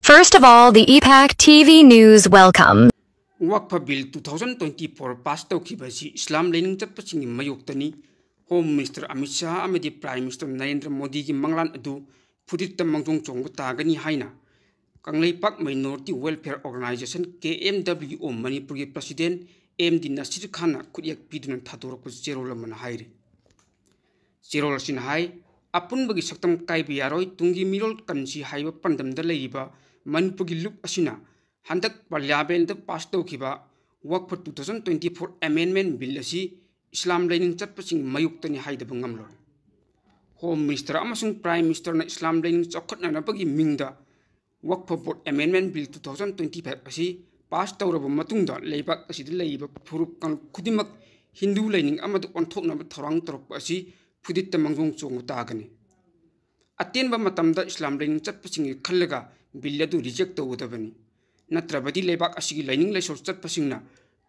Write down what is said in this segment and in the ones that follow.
First of all, the EPAC TV News welcome. Wakfa Bill 2024 passed out Kibasi, Islam leaning Tapaching in Mayuktani, Home Minister Amit Shah Amedi Prime Minister Narendra Modi Manglan Adu, put it among Chong Tagani Haina. Kanglei Pak Minority Welfare Organization KMWO Manipuri President MD Nasir Khana could yak Pidun Taturakus Jerolaman Hairi. Jerol Sinhai, Apun Bagi Saktam Kaibiaroi, Tungi Mirol Kansi Haiwa Pandam the Laiba, Manipuri Loop Asina. Handak Parliament passed Kiba work for 2024 Amendment Bill Islam Leaning Chapasing Mayuktani Haida Bungamlo. Home Minister Amasung Prime Minister na Islam Leaning Chokot na Nabagi Mingda work for Board Amendment Bill 2025 passed out of Matunda, Laybak as it Layba Puruk Kudimak Hindu Leaning Amadu on top number Torang Torpasi, put it among Tagani. Atin ba Matamda Islam Leaning Chapasing Kalaga, Billadu reject the Udavani. Natrabadi Lebak Asigi lining lay short passing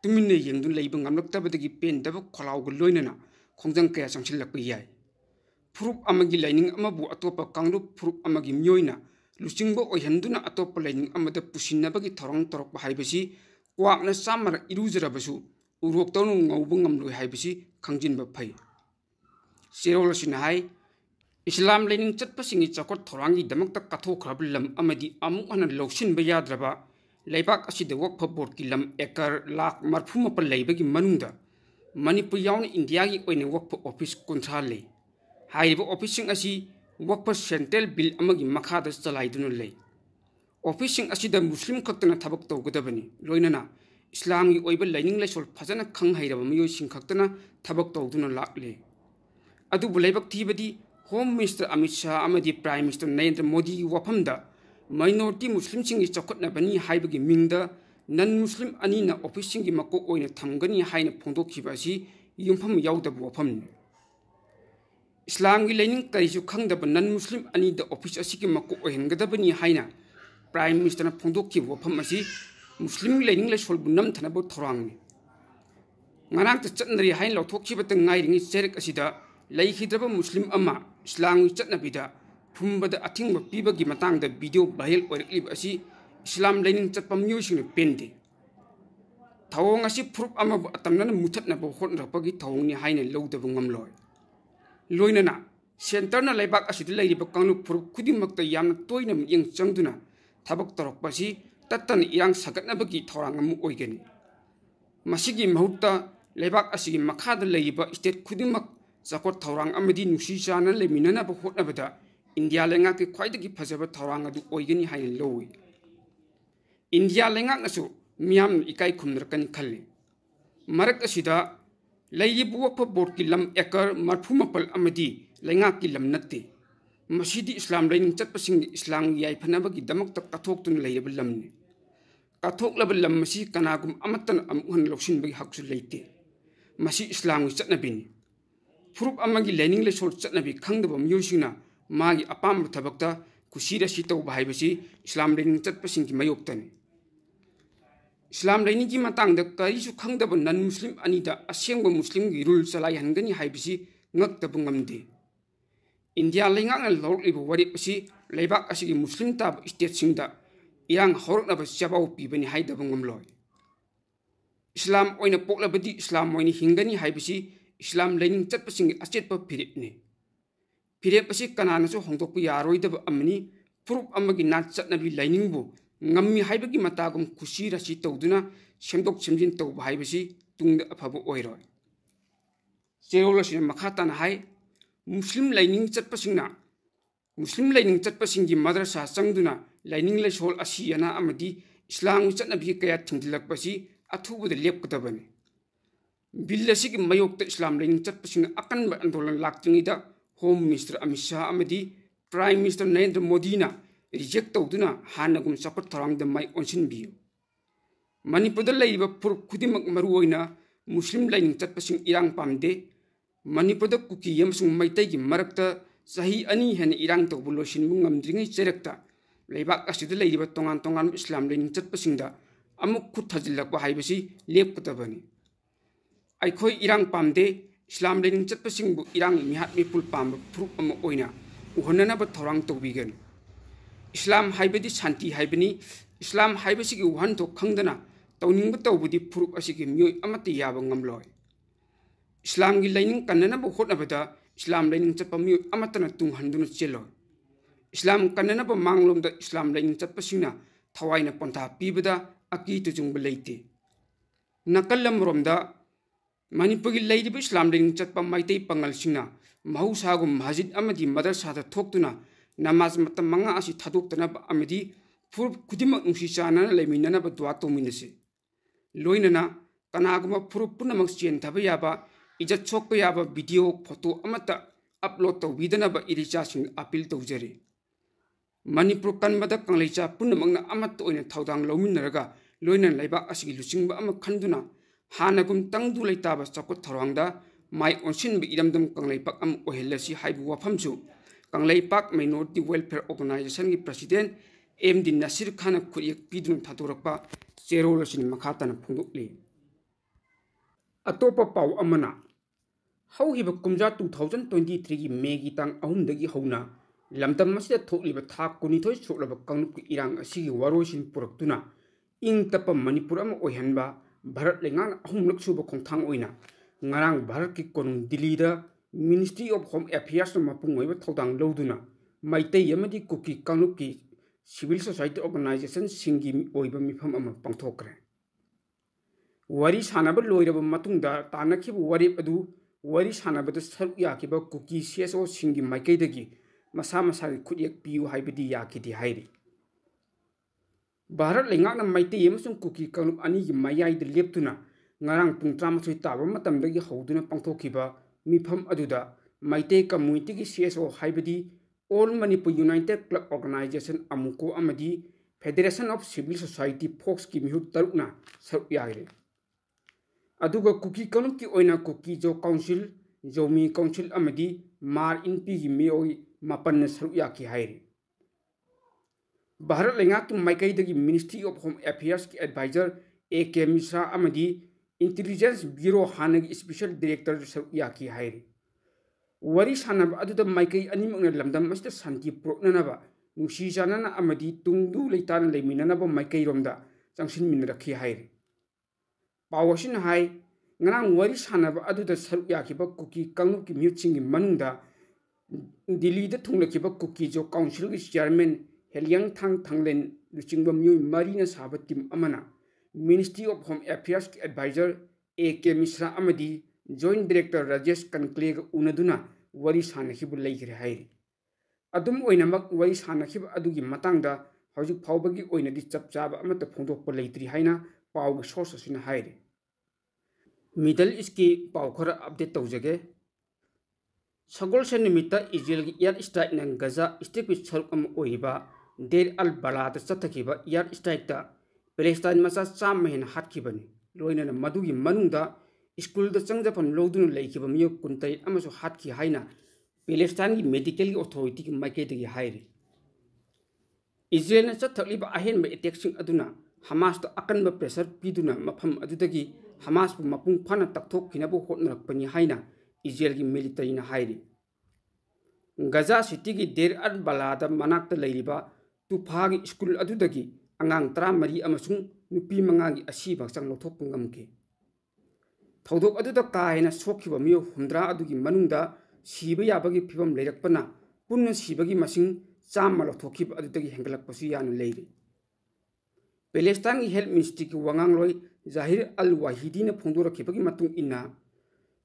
Tumine Yangdu Labang and looked up the pen devil Kolau Loinana, Kongdan Kaya Sanchilapia. Proof Amagi lining Amabu Atopa Kangu, Proof Amagi Myoina, Lucingo or Handuna Atopa lining Amada Pushinabagi Torong Torok Hibasi, Wagner Summer Illuserabasu, Urokton Obungam Hibasi, Kangjin Bapai. Zero Sinai Islam lining chat passing its a court Torangi, Democta Kato Krabulam Amadi Amu and Losin Bayadraba. Laybak asi the work for board kilam ekar lak marfuma pa laybagi manunda Manipur yawn India gi oine work for office control haiba officing asi work for central bill amagi makhada chalaidunu lay officing asi the Muslim khaktana thabak tawgadabani loinana Islam gi oiba lining laisol phajana khang hairaba miyo sing khaktana thabak tawduna lakle adu bulaybak thibadi Home Minister Amit Shah amadi Prime Minister Narendra Modi wafamda Minority Muslim sing is chokot na bani haibagi mingda non-Muslim anina officing gi mako oina thamgani haina phondo khibasi yumpham yawda wafam Islam gi lening karisu khangda non-Muslim ani the office asiki mako ohengada bani haina Prime Minister na phondo ki wafam asi Muslim lening la solbu nam thanabo thorang nganak ta chatnari hain lo thokhiba ta ngairing serek asida leihidraba Muslim ama Islam gi chatnabida Pumbada ating mapiba gi matang da video bahil or clip asi Islam leaning chatpam using pende. Tawong asi proof ama atamna mutat na bohot na pagi tawong ni haina low da bungam loy. Loy na center na laybak asi dilay bakang proof kudi magta yam toy na yang changduna tabak torok pasi tatan iyang sagat na bagi thorang amu oigani. Masigi mahutta laybak asi makhada layba state kudi mag sakot thorang amadi nusi sana lemina na bohot na bada India lenga ke quite a Pazaba Taranga do Oigani High and Low. India lenga aso, Miam Ikai Kundrakan Kali. Marak Asida, Lady Buapa Borkilam Ekar, Marpumapal Amadi, Lenga Kilam Nati. Masidi Islam Leaning Chapasing Islam Yai Panabagi Damak Katok to Layable Lamni. Katok Labelam Masi Kanagum Amatan Amun Lokshin Big Haxu Late. Masi Islam with Chatnabin. Proof Amagi Leaning Lesol Chatnabi Kangdabam Yushina. Magi apam tabakta kusira sitaw bahibasi Islam leaning chatpasing ki mayuktani Islam leaning ki matang da karisu khangdaba non Muslim anida asengba Muslim gi rule salai hangani haibasi ngakta bungamde India lengang al lord ibu wari pasi leibak asigi Muslim tab state singda yang horok na ba chabaw pibani haida bungamloy Islam oina poklabadi Islam oina hingani haibasi Islam leaning chatpasing achet pa piripni Pirep asi kanana so hongtok yaroi da amni proof amagi nat chatnabi lining bu ngammi haibagi matagum kusi rasi tawduna sengdok semjin taw haibasi tungda aphabu oiroi seola sin makhatan hai Muslim lining chatpasingna Muslim lining chatpasing gi madrasa changduna lining le sol asiana amadi Islam chatnabi kaya thingdilak pasi athubu de lepkadabani billasi gi mayok ta Islam lining chatpasing akan ba andolan laktingida Home Minister Amit Shah amadi Prime Minister Narendra Modi na reject tawduna hanagum support tharang da mai onsin biu Manipur da laiba pur khudimak maruoina Muslim lining chatpasing irang pamde Manipur da kuki yamsung maitai gi marakta sahi ani hen irang tawbulosin mungamdringi cherekta laibak asida laiba tongan Islam lining chatpasing da amuk khut thajilak ba haibasi lepkatabani Aikhoi irang pamde Islam leaning chatpasing bu irang mihat mipul pam proof ama oina uhonana ba thorang tawbigan Islam हाइबदी Shanti हाइबनी Islam हाइबसिगी वहानथो खंगदना तौनिंग तौबदी फुरुप असिगी मियोय अमते याबा ngamloy इस्लाम की lining कन्ननबो होटनबदा इस्लाम lining चप्पा मियोय अमतना तुंग हंदुना चेलोय इस्लाम कन्ननबो मांगलोमदा इस्लाम lining चप्पसिना थवाइना पंथा पीबदा अकी Tunjung लेते नकलमरोमदा मणिपुर की लेदिब इस्लाम lining चप्पा माइतै पंगलसिना महौसागुम मस्जिद अमदी मदरसादा थोक्तुना नमाज मतम मंगा असी थादोक्तनब अमदी फुरुप खुदिमक नुसी चानना लेमिननब दुआ तौमिनसे लोइनना कनागुमा फुरुप पुनमक चेनथब याबा इज्जत सोक्प याबा वीडियो फोटो अमता अपलोड तौबिदनब इरिचासिंग अपील तौजरे मणिपुर कनबदा कंगलेचा पुनमकना अमत ओइना थौदांग लौमिनरगा लोइनन लेबा असिगी लुचिंगबा अम खंदुना हानगुम तंगदु लेताबा चौकट थरवांगदा माइ ओनसिनब इरमदम कंगलेपाक अम ओहेलसी हाइबु वफमसु कंगलेपाक माइनॉरिटी वेलफेयर ऑर्गेनाइजेशन की प्रेसिडेंट MD नसीर खान खुरियक पीदुन थादोरकपा चेरोलसिन मखातन फोंदोकली अतोपा पाउ अमना हौहिब कुमजा 2023 की मे की तांग अहुमदगी हौना लमदम मसिदा थोकलिबा थाक कुनिथोय सोकलब कांगनुप इरांग असिगी वारोइसिन पुरक्तुना इंग तप मणिपुर अम ओहनबा भारत लेंगान अहुमलक सुब खोंथांग ओइना ngarang भारत की कोनुंग दिल्ली दा मिनिस्ट्री ऑफ होम अफेयर्स मपुंग ओइबा थौदांग लौदुना माइतै यमदी कुकी कांगनुप की सिविल सोसाइटी ऑर्गेनाइजेशन सिंगी ओइबा मिफम अम पंगथोकरे वरी सानब लोइरब मतुंगदा तानखिब वरिब अदु वरी सानबद सरुक याकिब कुकी CSO सिंगी माइकैदगी मसा मसा खुदियक पियु हाइबदी याकिदि हाइरि भारत लेंगाकना माइतै अमसुंग कुकी कांगनुप अनि की मायाइद लेप्तुना ngarang pung 13 ताब मतमदगी हौदुना पंगथोखिबा मिफम अदुदा माइतै कम्युनिटी की CSO हाइबदी all Manipur united club organisation अमुको अमदी फेडरेशन ऑफ सिविल सोसाइटी फोक्स की मिहु तरुकना सरुक यागिरे अदुगा कुकी कांगनुप की ओइना कुकी जो काउंसिल जोमी काउंसिल अमदी मार इनपी की मियोय मापन सरुक याकी हाइरे भारत लेंगाक माइकैदगी मिनिस्ट्री ऑफ होम अफेयर्स की एडवाइजर AK मिश्रा अमदी इंटेलिजेंस ब्यूरो हानगी स्पेशल डायरेक्टर सरुक याकी हाइरे वरी सानब अदुदा माइकै अनिमकना लमदम मस्ता शांति पुरक्ननबा नुसी चानना अमदी तुंगदु लेतान लेमिननबा माइकै रोमदा चांगसिन मिनरखि हाइरे पावसिन हाइ ngarang wari sanaba aduda saruk yakiba kuki कांगनुप की म्यूटसिंग मनुंगदा दिल्ली दा थुंगलकिबा कुकी जो काउंसिल की चेयरमैन हेलियांग थांग थांगलेन लुचिंगबा म्यूय मारीना साबा टीम अमना मिनिस्ट्री ऑफ होम अफेयर्स की एडवाइजर AK मिश्रा अमदी जॉइंट डायरेक्टर राजेश कनक्लेग उनदुना वरी सानखिबु लेखिरे हाइरि अदुम ओइनमक वरी सानखिबा अदुगी मतंगदा हौजिक फावबगी ओइनदि चपचाबा अमत फोंदोकपा लेत्रि हाइना पावग सोर्स असिना हाइरि मिडल ईस्ट की पाव खरा अपडेट तौजगे सगोलसे निमित्ता इजराइल की एयर स्ट्राइक न गजा स्ट्रिप सरुक अम ओइबा डेर अल बलाद चतखिबा एयर स्ट्राइक ता पैलेस्टाइन मचा चाम हेन हाटखिबनी लोइनना मदुगी मनुंगदा स्कूल दा चंगजफन लौदुन लेखिबा मियो कुंतै अमसु हाटखि हाइना पैलेस्टाइन की मेडिकल अथॉरिटी की माइकैदगी हाइरे इजराइल चथखलिबा अहेनबा अटैकसिंग अदुना हमास ता अकनबा प्रेशर पीदुना मफम अदुदगी हमास बु मपुंग फाना तकथोखिनबो होटनरकपनि हाइना इजराइल की मिलिटरीना हाइरे गजा सिटी की डेर अल बलादा मनाक्ता लैरिबा तुफा की स्कूल अदुदगी अंगांग 13 अमसुंग नुपी मंगागी असीबा चांग लौथोकपा ngamke थौदोक अदुदा काहेना सोखिबा मियो 100 अदुगी मनुंगदा सीबा याबगी फिबम लेरकपना पुन्ना सीबगी मसिंग चाम लौथोखिबा अदुदगी हेंगलकपसु याना लेरि पैलेस्टाइन की हेल्थ मिनिस्ट्री की वांगांगलोय जाहिर अल वाहिदीना फोंदोरखिबगी मतुंग इन्ना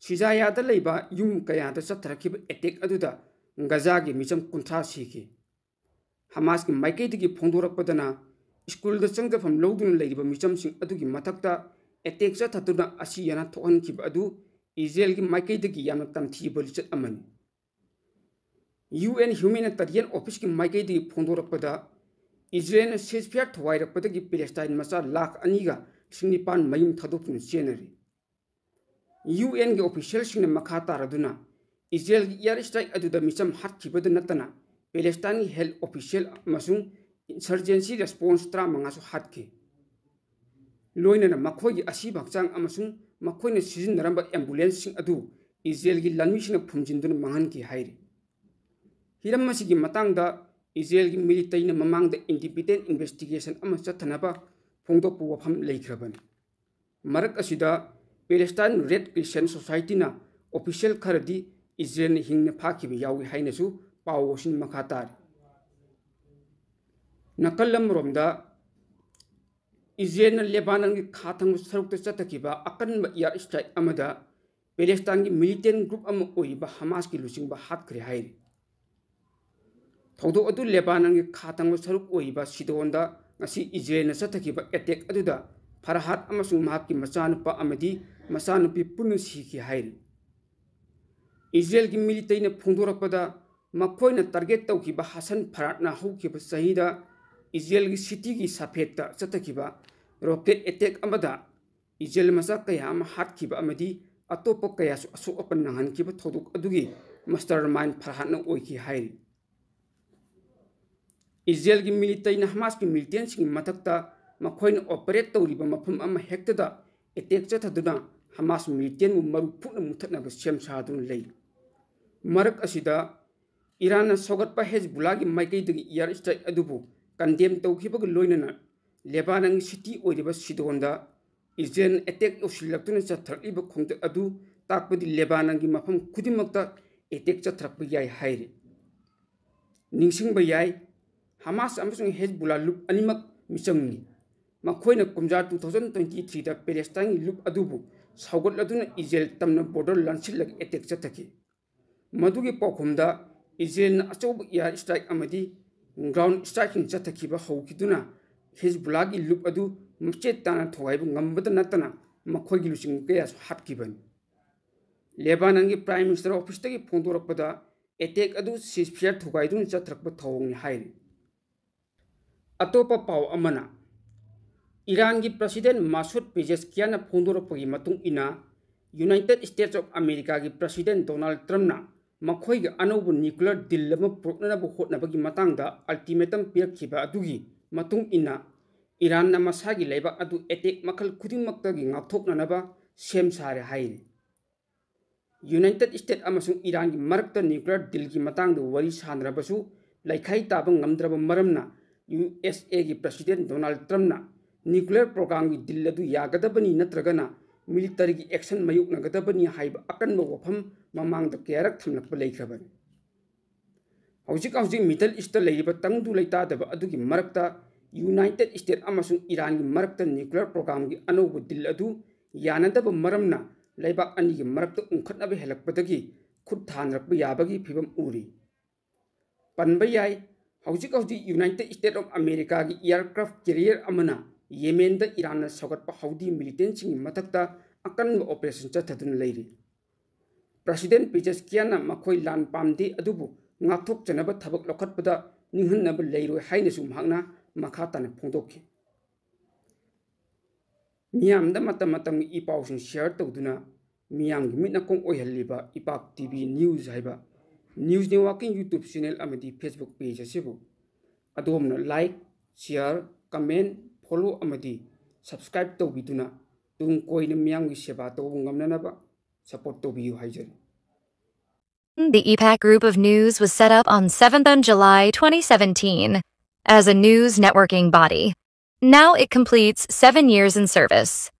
सिजायादा लेबा युम कयादा चथरखिबा अटैक अदुदा गजा की मिचम 50 सीखि हमास की माइकैदगी फोंदोरकपदना स्कूल दा चंगजफम लौदुन लेरिबा मिचमसिंग अदुगी मथक्ता अटैक चथतुना असी याना थोहनखिबा अदु इजराइल की माइकैदगी याना तमथीबा लिचत अमन UN ह्यूमैनिटेरियन ऑफिस की माइकैदगी फोंदोरकपदा इजराइल सीजफायर थवाइरकपदगी पैलेस्टाइन मचा लाख 2.9 मयुम थादोक्तुन चेनरी UN की ऑफिशियल सिंह मखा तारदुना इजराइल की एयर स्ट्राइक अदुदा मिचम हाटखिबद नतना पैलेस्टाइन की हेल्थ ऑफिशियल मसुंग इंसर्जेंसी रेस्पॉन्स 35 हाटखि लोइनना मखोई असीब हक्चांग अमसुंग मखोइना सिजिनरंबा एम्बुलेंस सिंग अदु इजराइल की लानमिसिना फुमजिनदुना मंगनखि हाइरि हिरम मसिगी मतंगदा Israel की military na mamang da independent investigation ama chathanaba phongdokpu wafam leikrabani. Marak asida Palestine Red Crescent Society na official kharadi Israel na hingna phakiba yawi hainasu pawosin makhatar. Nakalam romda Israel na Lebanon ki khathang sarukta chatakiba akan air strike amada Palestine ki militant group ama oiba Hamas ki lusingba hatkre hairi. Thodo adu Lebanon ki khathang saruk oiba Sidonda ngasi Israel na chatakiba attack aduda Farhat amasung mahaki masanupa amadi masanupi punu siki hairi. Israel ki military na phongdorakpada makhoi na target tawkiba Hassan Farhat na haukiba sahida Israel ki city ki sapeta chatakiba rocket attack amada Israel masa kaya ama hatkiba amadi atopa kaya su apan nangan kiba thoduk adugi mastermind Farhat na oiki hairi. Israel ki military na Hamas ki militants ki matakta makhoi na operate tawriba mafam ama hektada attack chathaduna Hamas militant maru phuna muthatna ga sem sadun lei. Marak asida Iran na sogatpa Hezbollah ki maikaidagi air strike adubu condemn tawkhibaga loinana Lebanon city oiriba Sidonda Israel attack usilaktuna chathriba khongta adu takpadi Lebanon ki mafam khudimakta attack chathrakpa yai hairi. Ningsingba yai Hamas amasung Hezbollah loop animak misangni makhoi na kumja 2023 da Palestine loop adubu saugatladuna Israel tamna border lansillag attack chathaki. Madugi pokhumda Israel na achob air strike amadi ground striking chathakiba haukiduna Hezbollah ki loop adu mchet tana thogaibu ngambada natana makhoi gi lusing kaya hatkiban. Lebanon ki Prime Minister office tagi phongdorakpada attack adu ceasefire thogaidun chathrakpa thawngni hairi. Atopa paw amana Iran ki President Masoud Pezeshkian na phongdorakpagi matung ina United States of America ki President Donald Trump na makhoi ga anobu nuclear deal lama prokna bu hotnabagi matangda ultimatum pirakhiba adugi matung ina Iran na masagi leiba adu attack makhal khudimmakta gi ngakthoknanaba sem sare hairi. United States amasung Iran ki marakta nuclear deal ki matangda wari sanrabasu laikhai taba ngamdraba maramna USA ki President Donald Trump na nuclear program ki deal adu yagadabani natragana military ki action mayuk nagadabani haiba akan wafam mamangda kerak thamlakpa leikrabani. Hauzik Middle East leiba tangdu leitadaba adugi marakta United States amasung Iran ki marakta nuclear program ki anobu deal adu yanadaba maramna leibak ani ki marakta ungkhatnaba helakpadagi khut thanrakpa yabagi phibam uri. Panba yai hauzik United States of America ki aircraft carrier amana Yemen da Iran na sogatpa haudi militant sing matakta akan operation chathadun leiri. President Pezeshkian na makhoi lan pamdi adubu ngathok chanaba thabak lokhatpada ninghanaba leiroi hainasu mahakna makhatana phongdokhi. Miyamda matam ipawsing share tawduna miyamgi mitna kong oihalliba Ipak TV News haiba News Networking YouTube channel amadi Facebook page asibu adomna like, share, comment, follow amadi subscribe tawbiduna tung koina miyamgi seba tawbu ngamnanaba support tawbiyu haijari. The EPAC Group of News was set up on 7th July 2017 as a news networking body. Now it completes 7 years in service.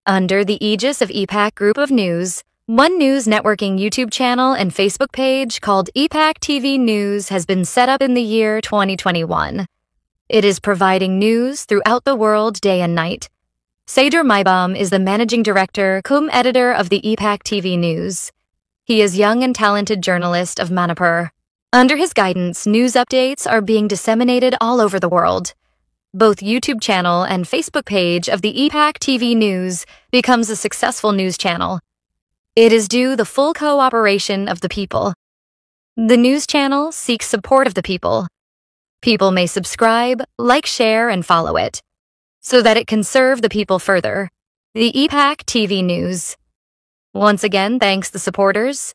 Under the aegis of EPAC Group of News, one news networking YouTube channel and Facebook page called EPAC TV News has been set up in the year 2021. It is providing news throughout the world day and night. Seder Maibam is the managing director cum editor of the EPAC TV News. He is young and talented journalist of Manipur. Under his guidance, news updates are being disseminated all over the world. Both YouTube channel and Facebook page of the EPAC TV News becomes a successful news channel. It is due the full cooperation of the people. The news channel seeks support of the people. People may subscribe, like, share, and follow it, so that it can serve the people further. The EPAC TV News. Once again, thanks the supporters.